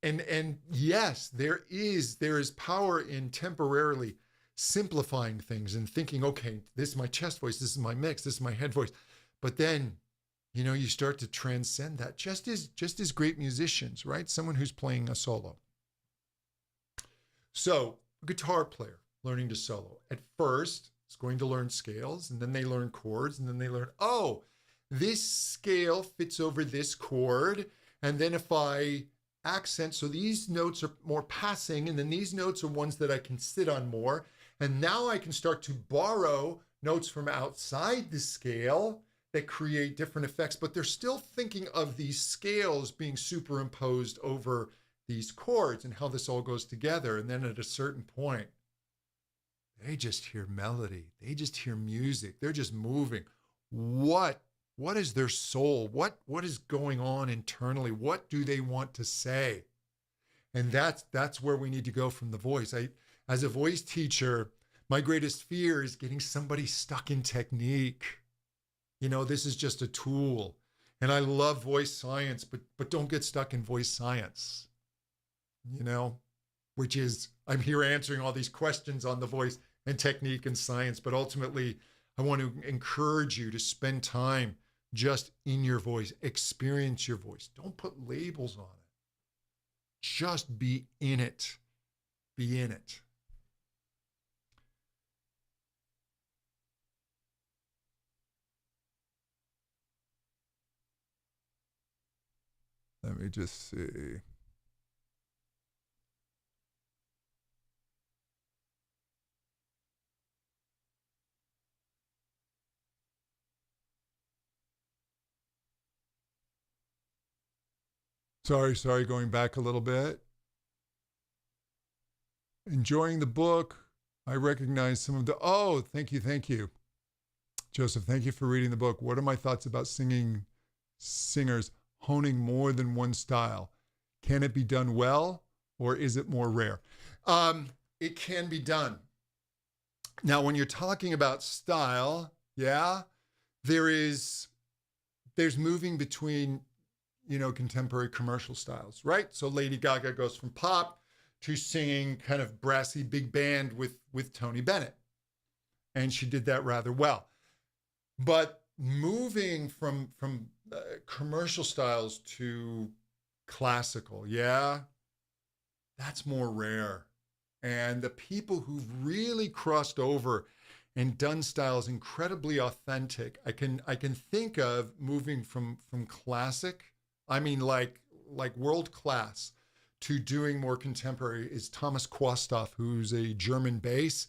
And yes, there is power in temporarily simplifying things and thinking, okay, this is my chest voice, this is my mix, this is my head voice. But then, you start to transcend that, just as great musicians, right? Someone who's playing a solo. So, a guitar player learning to solo. At first, it's going to learn scales, and then they learn chords, and then they learn, oh, this scale fits over this chord. And then if I accent, so these notes are more passing, and then these notes are ones that I can sit on more. And now I can start to borrow notes from outside the scale that create different effects, but they're still thinking of these scales being superimposed over these chords and how this all goes together. And then at a certain point, they just hear melody. They just hear music. They're just moving. What is their soul? What is going on internally? What do they want to say? And that's where we need to go from the voice. As a voice teacher, my greatest fear is getting somebody stuck in technique. This is just a tool. And I love voice science, but don't get stuck in voice science. Which is, I'm here answering all these questions on the voice and technique and science, but ultimately I want to encourage you to spend time just in your voice, experience your voice. Don't put labels on it. Just be in it. Be in it. Let me just see. Sorry, going back a little bit. Enjoying the book. I recognize some of the, thank you. Joseph, thank you for reading the book. What are my thoughts about singers honing more than one style? Can it be done well, or is it more rare? It can be done. Now, when you're talking about style, there's moving between, contemporary commercial styles, right? So Lady Gaga goes from pop to singing kind of brassy big band with Tony Bennett. And she did that rather well. But moving from commercial styles to classical, that's more rare. And the people who've really crossed over and done styles incredibly authentic, I can think of moving from classic, I mean like world class, to doing more contemporary is Thomas Quasthoff, who's a German bass.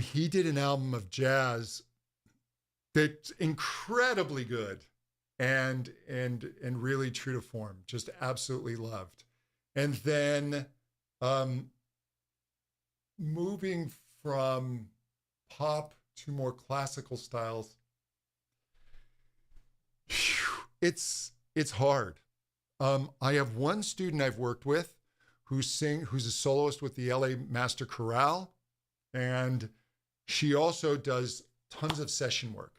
He did an album of jazz that's incredibly good and really true to form, just absolutely loved. And then moving from pop to more classical styles, it's hard. I have one student I've worked with who's a soloist with the LA Master Chorale, and she also does tons of session work.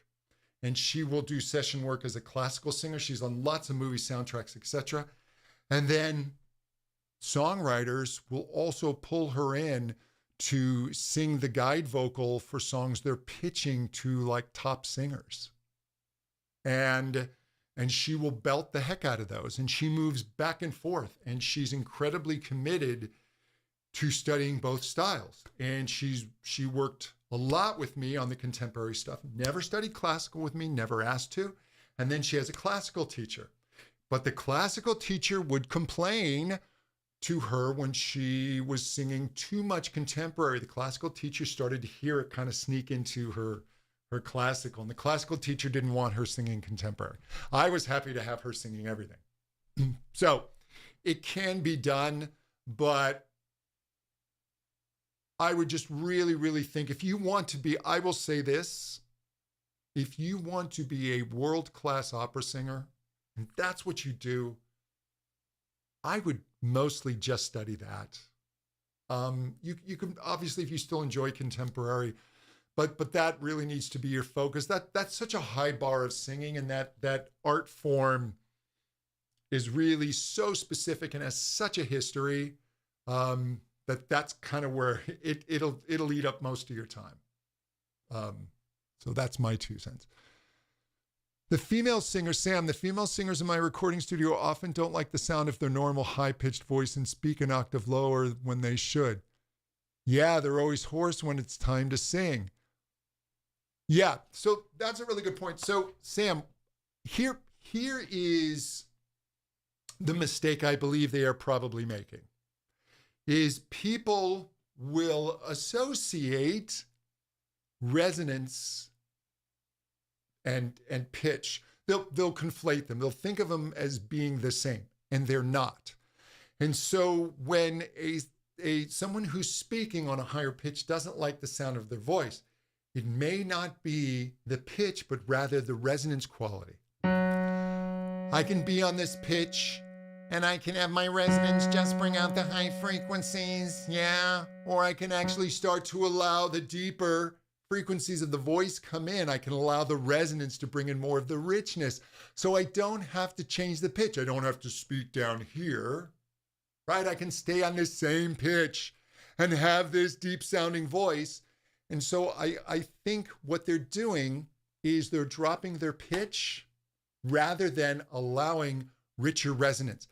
And she will do session work as a classical singer. She's on lots of movie soundtracks, etc. And then songwriters will also pull her in to sing the guide vocal for songs they're pitching to like top singers. And she will belt the heck out of those. And she moves back and forth. And she's incredibly committed to studying both styles. And she worked a lot with me on the contemporary stuff. Never studied classical with me, never asked to. And then she has a classical teacher. But the classical teacher would complain to her when she was singing too much contemporary. The classical teacher started to hear it kind of sneak into her classical. And the classical teacher didn't want her singing contemporary. I was happy to have her singing everything. So it can be done, but I would just really, really think if you want to be, I will say this, if you want to be a world-class opera singer, and that's what you do, I would mostly just study that. You can, obviously, if you still enjoy contemporary, but that really needs to be your focus. That's such a high bar of singing, and that art form is really so specific and has such a history that's kind of where it'll eat up most of your time. So that's my 2 cents. The female singer, Sam, the female singers in my recording studio often don't like the sound of their normal high-pitched voice and speak an octave lower when they should. Yeah, they're always hoarse when it's time to sing. Yeah, so that's a really good point. So, Sam, here is the mistake I believe they are probably making, is people will associate resonance and pitch. They'll conflate them. They'll think of them as being the same, and they're not. And so when someone who's speaking on a higher pitch doesn't like the sound of their voice, it may not be the pitch, but rather the resonance quality. I can be on this pitch and I can have my resonance just bring out the high frequencies, yeah? Or I can actually start to allow the deeper frequencies of the voice come in. I can allow the resonance to bring in more of the richness. So I don't have to change the pitch. I don't have to speak down here, right? I can stay on this same pitch and have this deep sounding voice. And so I think what they're doing is they're dropping their pitch rather than allowing richer resonance.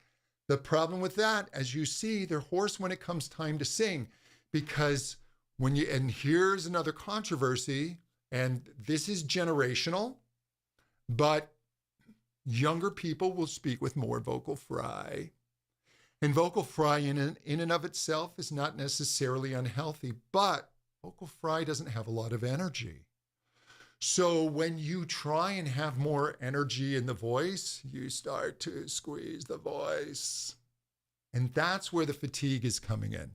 The problem with that, as you see, they're hoarse when it comes time to sing, because and here's another controversy, and this is generational, but younger people will speak with more vocal fry. And vocal fry in and of itself is not necessarily unhealthy, but vocal fry doesn't have a lot of energy. So when you try and have more energy in the voice, you start to squeeze the voice. And that's where the fatigue is coming in.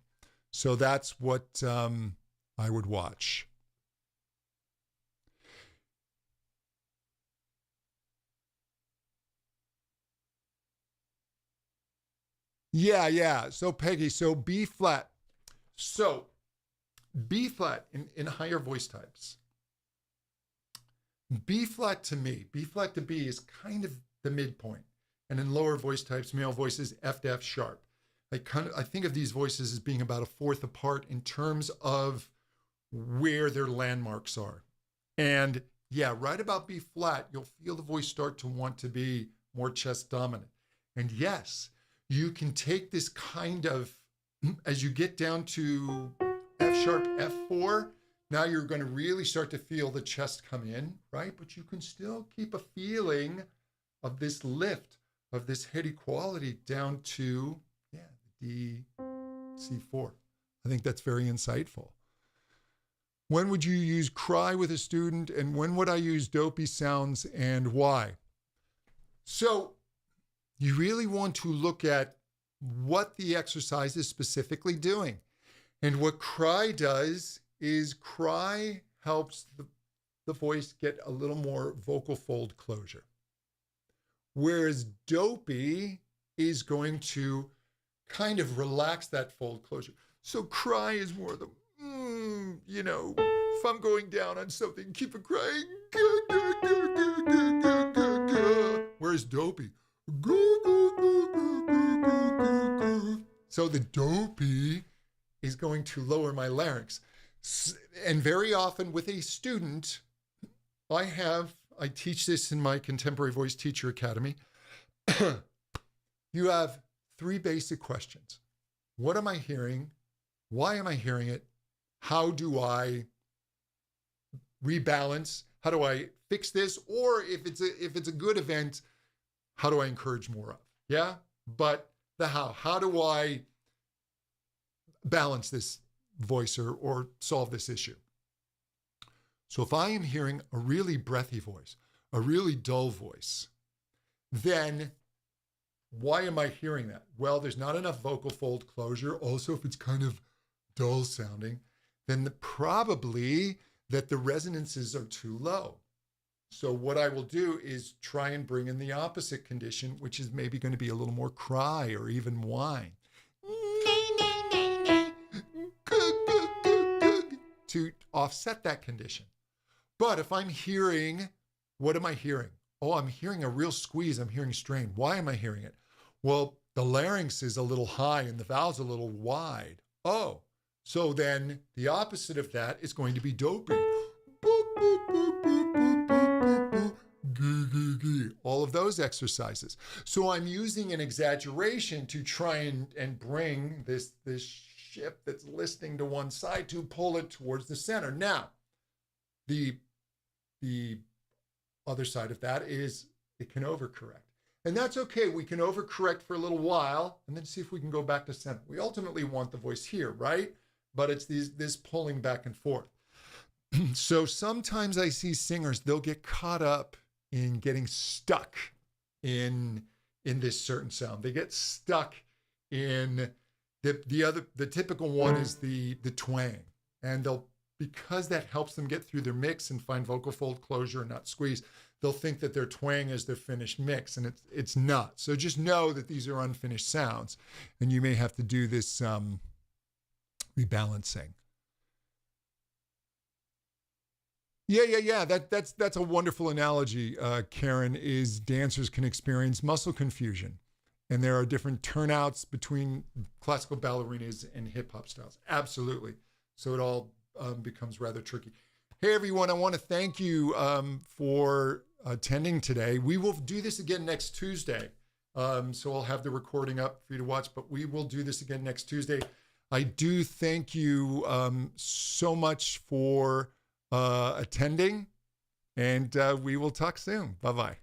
So that's what I would watch. Yeah. So Peggy, so B flat. So B flat in higher voice types. B flat to me, B flat to B is kind of the midpoint. And in lower voice types, male voices, F to F sharp. I think of these voices as being about a fourth apart in terms of where their landmarks are. And yeah, right about B flat, you'll feel the voice start to want to be more chest dominant. And yes, you can take this kind of, as you get down to F sharp, F4, now you're going to really start to feel the chest come in, right? But you can still keep a feeling of this lift, of this heady quality down to, D, C4. I think that's very insightful. When would you use cry with a student, and when would I use dopey sounds, and why? So you really want to look at what the exercise is specifically doing. And what cry does is cry helps the voice get a little more vocal fold closure. Whereas dopey is going to kind of relax that fold closure. So cry is more the, if I'm going down on something, keep it crying. Whereas dopey, so the dopey is going to lower my larynx. And very often with a student, I teach this in my Contemporary Voice Teacher Academy. You have 3 basic questions. What am I hearing? Why am I hearing it? How do I rebalance? How do I fix this? Or if it's a good event, how do I encourage more of? Yeah? But the how do I balance this voice or solve this issue? So if I am hearing a really breathy voice, a really dull voice, then why am I hearing that? Well, there's not enough vocal fold closure. Also, if it's kind of dull sounding, then probably that the resonances are too low. So what I will do is try and bring in the opposite condition, which is maybe going to be a little more cry or even whine. To offset that condition. But if I'm hearing, what am I hearing? Oh, I'm hearing a real squeeze. I'm hearing strain. Why am I hearing it? Well, the larynx is a little high and the valve's a little wide. Oh, so then the opposite of that is going to be dopey. All of those exercises. So I'm using an exaggeration to try and bring this ship that's listing to one side to pull it towards the center. Now, the other side of that is it can overcorrect. And that's okay. We can overcorrect for a little while and then see if we can go back to center. We ultimately want the voice here, right? But it's this pulling back and forth. So sometimes I see singers, they'll get caught up in getting stuck in this certain sound. They get stuck in the typical one is the twang. And because that helps them get through their mix and find vocal fold closure and not squeeze, they'll think that their twang is their finished mix, and it's not. So just know that these are unfinished sounds, and you may have to do this rebalancing. Yeah. That's a wonderful analogy, Karen, is dancers can experience muscle confusion. And there are different turnouts between classical ballerinas and hip hop styles. Absolutely. So it all becomes rather tricky. Hey, everyone, I want to thank you for attending today. We will do this again next Tuesday. So I'll have the recording up for you to watch, but we will do this again next Tuesday. I do thank you so much for attending, and we will talk soon. Bye-bye.